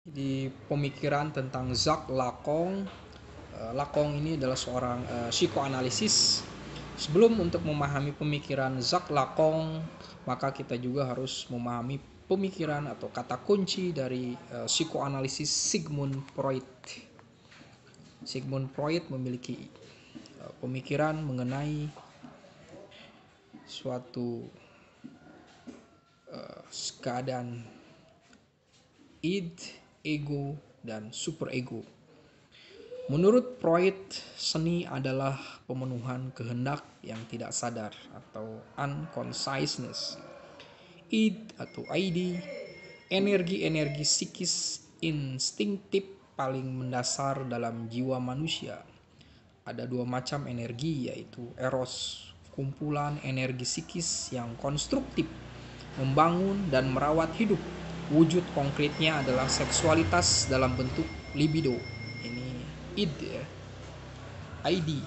Di pemikiran tentang Jacques Lacan. Lacan ini adalah seorang psikoanalisis. Sebelum untuk memahami pemikiran Jacques Lacan, maka kita juga harus memahami pemikiran atau kata kunci dari psikoanalisis Sigmund Freud. Sigmund Freud memiliki pemikiran mengenai suatu keadaan id, ego, dan superego. Menurut Freud, seni adalah pemenuhan kehendak yang tidak sadar atau unconsciousness. Id atau ID, energi-energi psikis instinktif paling mendasar dalam jiwa manusia. Ada dua macam energi, yaitu eros, kumpulan energi psikis yang konstruktif, membangun dan merawat hidup. Wujud konkretnya adalah seksualitas dalam bentuk libido. Ini id ya, ID.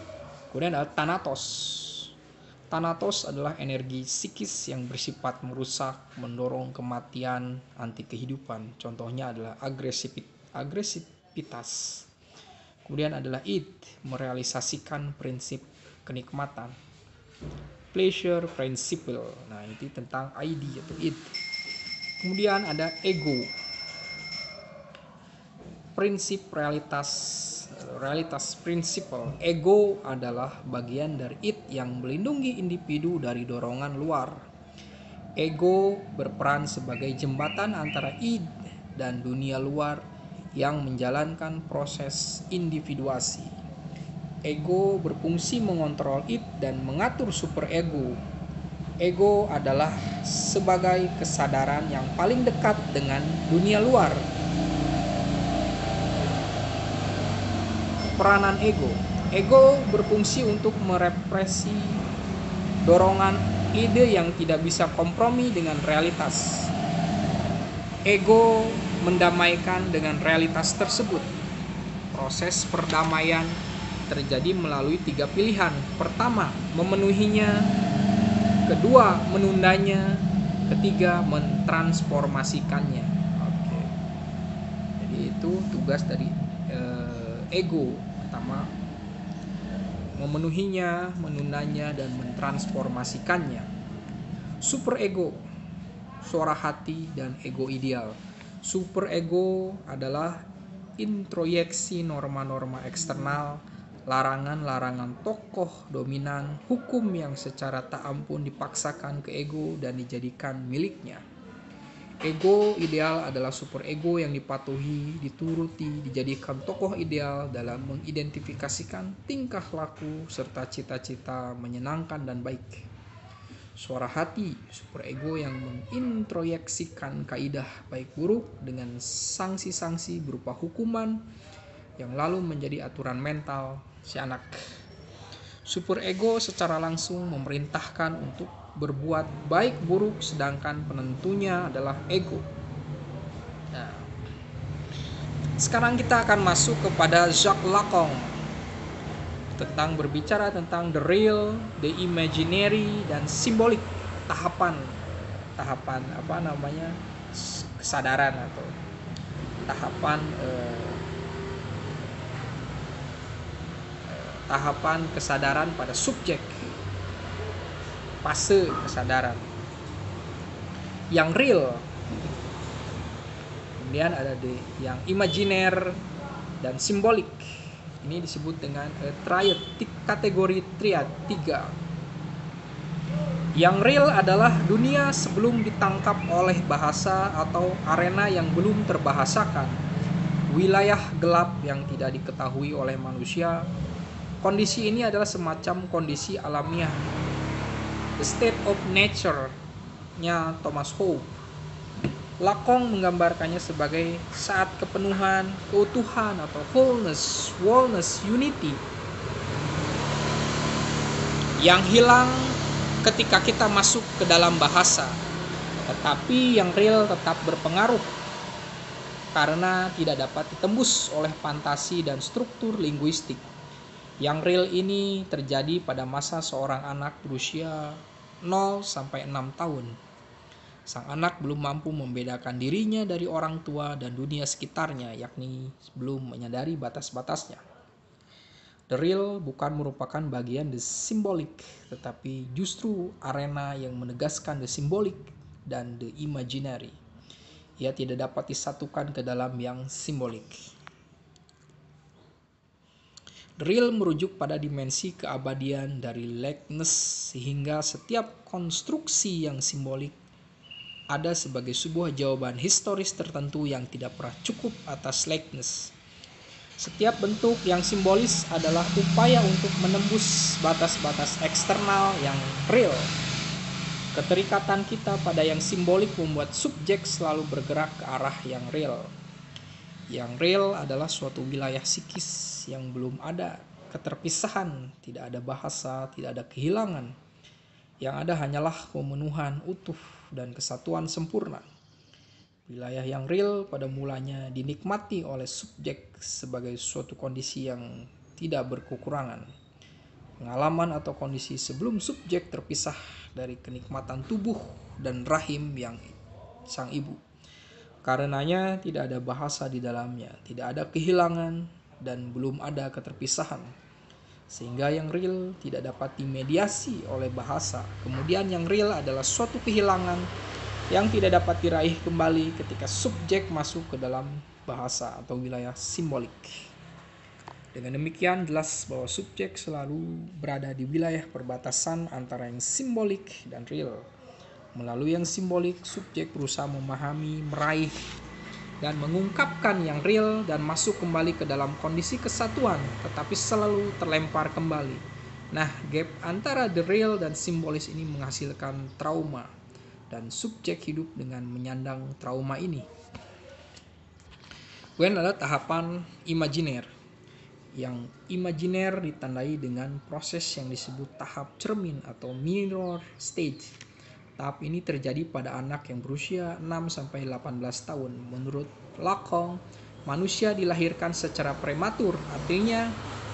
Kemudian ada Thanatos. Thanatos adalah energi psikis yang bersifat merusak, mendorong kematian, anti kehidupan. Contohnya adalah agresivitas. Kemudian adalah id, merealisasikan prinsip kenikmatan. Pleasure principle. Nah, itu tentang ID atau id. Kemudian ada ego, prinsip realitas principle. Ego adalah bagian dari id yang melindungi individu dari dorongan luar. Ego berperan sebagai jembatan antara id dan dunia luar yang menjalankan proses individuasi. Ego berfungsi mengontrol id dan mengatur superego. Ego adalah sebagai kesadaran yang paling dekat dengan dunia luar. Peranan ego. Ego berfungsi untuk merepresi dorongan ide yang tidak bisa kompromi dengan realitas. Ego mendamaikan dengan realitas tersebut. Proses perdamaian terjadi melalui 3 pilihan. Pertama, memenuhinya. Kedua, menundanya. Ketiga, mentransformasikannya. Oke. Jadi itu tugas dari ego. Pertama, memenuhinya, menundanya, dan mentransformasikannya. Superego, suara hati dan ego ideal. Superego adalah introyeksi norma-norma eksternal, larangan-larangan tokoh dominan, hukum yang secara tak ampun dipaksakan ke ego dan dijadikan miliknya. Ego ideal adalah superego yang dipatuhi, dituruti, dijadikan tokoh ideal dalam mengidentifikasikan tingkah laku serta cita-cita menyenangkan dan baik. Suara hati, superego yang mengintroyeksikan kaidah baik buruk dengan sanksi-sanksi berupa hukuman yang lalu menjadi aturan mental si anak. Superego secara langsung memerintahkan untuk berbuat baik buruk, sedangkan penentunya adalah ego. Nah, sekarang kita akan masuk kepada Jacques Lacan tentang berbicara tentang the real, the imaginary, dan symbolic. Tahapan kesadaran atau tahapan kesadaran pada subjek, fase kesadaran yang real. Kemudian ada yang imaginer dan simbolik. Ini disebut dengan triad, kategori triad 3. Yang real adalah dunia sebelum ditangkap oleh bahasa atau arena yang belum terbahasakan, wilayah gelap yang tidak diketahui oleh manusia. Kondisi ini adalah semacam kondisi alamiah, the state of nature-nya Thomas Hobbes. Lacan menggambarkannya sebagai saat kepenuhan, keutuhan atau wholeness, unity, yang hilang ketika kita masuk ke dalam bahasa, tetapi yang real tetap berpengaruh karena tidak dapat ditembus oleh fantasi dan struktur linguistik. Yang real ini terjadi pada masa seorang anak berusia 0 sampai 6 tahun. Sang anak belum mampu membedakan dirinya dari orang tua dan dunia sekitarnya, yakni belum menyadari batas-batasnya. The real bukan merupakan bagian the symbolic, tetapi justru arena yang menegaskan the symbolic dan the imaginary. Ia tidak dapat disatukan ke dalam yang simbolik. The real merujuk pada dimensi keabadian dari likeness, sehingga setiap konstruksi yang simbolik ada sebagai sebuah jawaban historis tertentu yang tidak pernah cukup atas likeness. Setiap bentuk yang simbolis adalah upaya untuk menembus batas-batas eksternal yang real. Keterikatan kita pada yang simbolik membuat subjek selalu bergerak ke arah yang real. Yang real adalah suatu wilayah psikis yang belum ada keterpisahan, tidak ada bahasa, tidak ada kehilangan. Yang ada hanyalah pemenuhan utuh dan kesatuan sempurna. Wilayah yang real pada mulanya dinikmati oleh subjek sebagai suatu kondisi yang tidak berkekurangan. Pengalaman atau kondisi sebelum subjek terpisah dari kenikmatan tubuh dan rahim yang sang ibu. Karenanya tidak ada bahasa di dalamnya, tidak ada kehilangan, dan belum ada keterpisahan. Sehingga yang real tidak dapat dimediasi oleh bahasa. Kemudian yang real adalah suatu kehilangan yang tidak dapat diraih kembali ketika subjek masuk ke dalam bahasa atau wilayah simbolik. Dengan demikian jelas bahwa subjek selalu berada di wilayah perbatasan antara yang simbolik dan real. Melalui yang simbolik, subjek berusaha memahami, meraih, dan mengungkapkan yang real dan masuk kembali ke dalam kondisi kesatuan, tetapi selalu terlempar kembali. Nah, gap antara the real dan simbolis ini menghasilkan trauma, dan subjek hidup dengan menyandang trauma ini. Kemudian ada tahapan imajiner. Yang imajiner ditandai dengan proses yang disebut tahap cermin atau mirror stage. Tahap ini terjadi pada anak yang berusia 6-18 tahun. Menurut Lacan, manusia dilahirkan secara prematur, artinya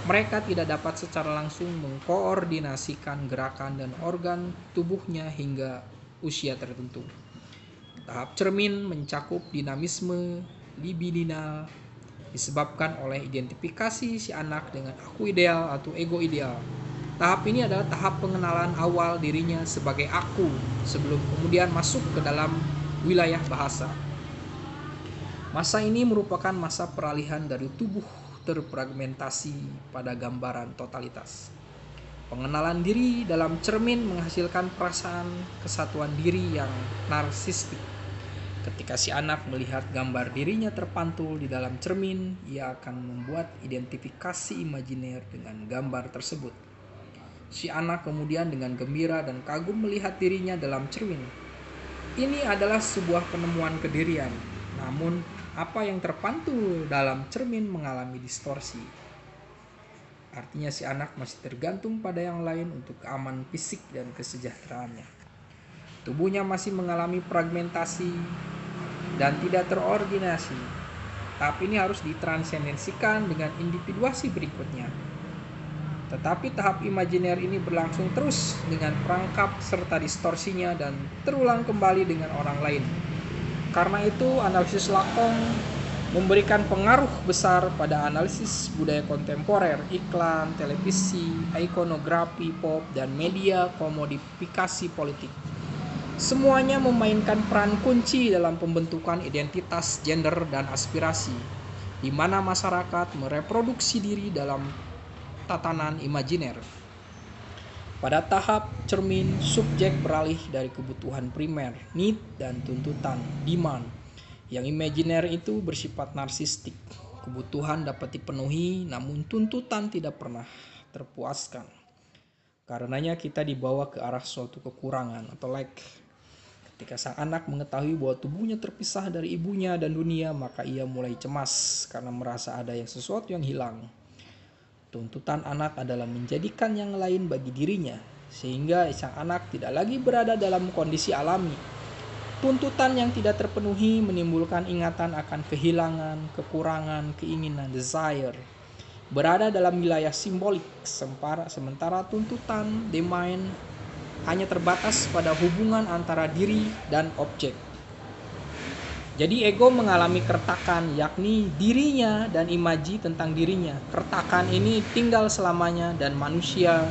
mereka tidak dapat secara langsung mengkoordinasikan gerakan dan organ tubuhnya hingga usia tertentu. Tahap cermin mencakup dinamisme libidinal disebabkan oleh identifikasi si anak dengan aku ideal atau ego ideal. Tahap ini adalah tahap pengenalan awal dirinya sebagai aku sebelum kemudian masuk ke dalam wilayah bahasa. Masa ini merupakan masa peralihan dari tubuh terfragmentasi pada gambaran totalitas. Pengenalan diri dalam cermin menghasilkan perasaan kesatuan diri yang narsistik. Ketika si anak melihat gambar dirinya terpantul di dalam cermin, ia akan membuat identifikasi imajiner dengan gambar tersebut. Si anak kemudian dengan gembira dan kagum melihat dirinya dalam cermin. Ini adalah sebuah penemuan kedirian. Namun, apa yang terpantul dalam cermin mengalami distorsi. Artinya si anak masih tergantung pada yang lain untuk keamanan fisik dan kesejahteraannya. Tubuhnya masih mengalami fragmentasi dan tidak terordinasi. Tahap ini harus ditransendensikan dengan individuasi berikutnya. Tetapi tahap imajiner ini berlangsung terus dengan perangkap serta distorsinya dan terulang kembali dengan orang lain. Karena itu analisis Lacan memberikan pengaruh besar pada analisis budaya kontemporer, iklan, televisi, ikonografi pop, dan media komodifikasi politik. Semuanya memainkan peran kunci dalam pembentukan identitas, gender, dan aspirasi, di mana masyarakat mereproduksi diri dalam tatanan imajiner. Pada tahap cermin, subjek beralih dari kebutuhan primer, need, dan tuntutan, demand. Yang imajiner itu bersifat narsistik. Kebutuhan dapat dipenuhi, namun tuntutan tidak pernah terpuaskan. Karenanya kita dibawa ke arah suatu kekurangan atau lack. Ketika sang anak mengetahui bahwa tubuhnya terpisah dari ibunya dan dunia, maka ia mulai cemas karena merasa ada sesuatu yang hilang. Tuntutan anak adalah menjadikan yang lain bagi dirinya, sehingga sang anak tidak lagi berada dalam kondisi alami. Tuntutan yang tidak terpenuhi menimbulkan ingatan akan kehilangan, kekurangan, keinginan, desire. Berada dalam wilayah simbolik, sementara tuntutan, demand, hanya terbatas pada hubungan antara diri dan objek. Jadi ego mengalami keretakan, yakni dirinya dan imaji tentang dirinya. Keretakan ini tinggal selamanya dan manusia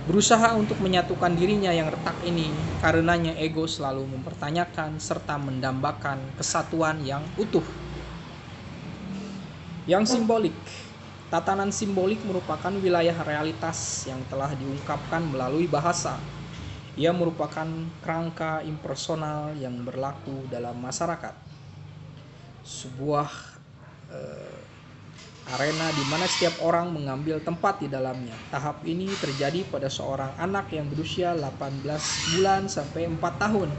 berusaha untuk menyatukan dirinya yang retak ini. Karenanya ego selalu mempertanyakan serta mendambakan kesatuan yang utuh. Yang simbolik. Tatanan simbolik merupakan wilayah realitas yang telah diungkapkan melalui bahasa. Ia merupakan kerangka impersonal yang berlaku dalam masyarakat. Sebuah arena di mana setiap orang mengambil tempat di dalamnya. Tahap ini terjadi pada seorang anak yang berusia 18 bulan sampai 4 tahun.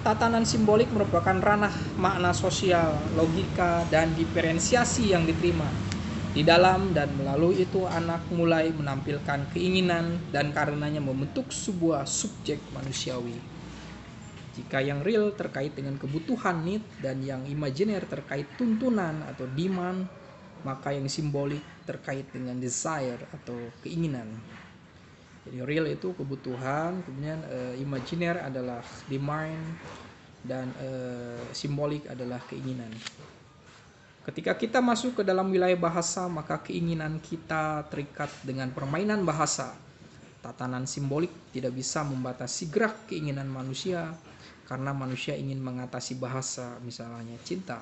Tatanan simbolik merupakan ranah makna sosial, logika, dan diferensiasi yang diterima. Di dalam dan melalui itu anak mulai menampilkan keinginan dan karenanya membentuk sebuah subjek manusiawi. Jika yang real terkait dengan kebutuhan need dan yang imajiner terkait tuntunan atau demand, maka yang simbolik terkait dengan desire atau keinginan. Jadi real itu kebutuhan, kemudian imajiner adalah demand, dan simbolik adalah keinginan. Ketika kita masuk ke dalam wilayah bahasa, maka keinginan kita terikat dengan permainan bahasa. Tatanan simbolik tidak bisa membatasi gerak keinginan manusia, karena manusia ingin mengatasi bahasa, misalnya cinta.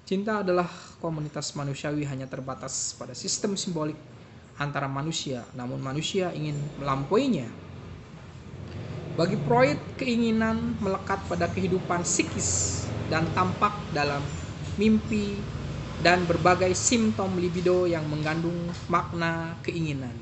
Cinta adalah komunitas manusiawi hanya terbatas pada sistem simbolik antara manusia, namun manusia ingin melampauinya. Bagi Freud, keinginan melekat pada kehidupan psikis dan tampak dalam mimpi dan berbagai simptom libido yang mengandung makna keinginan.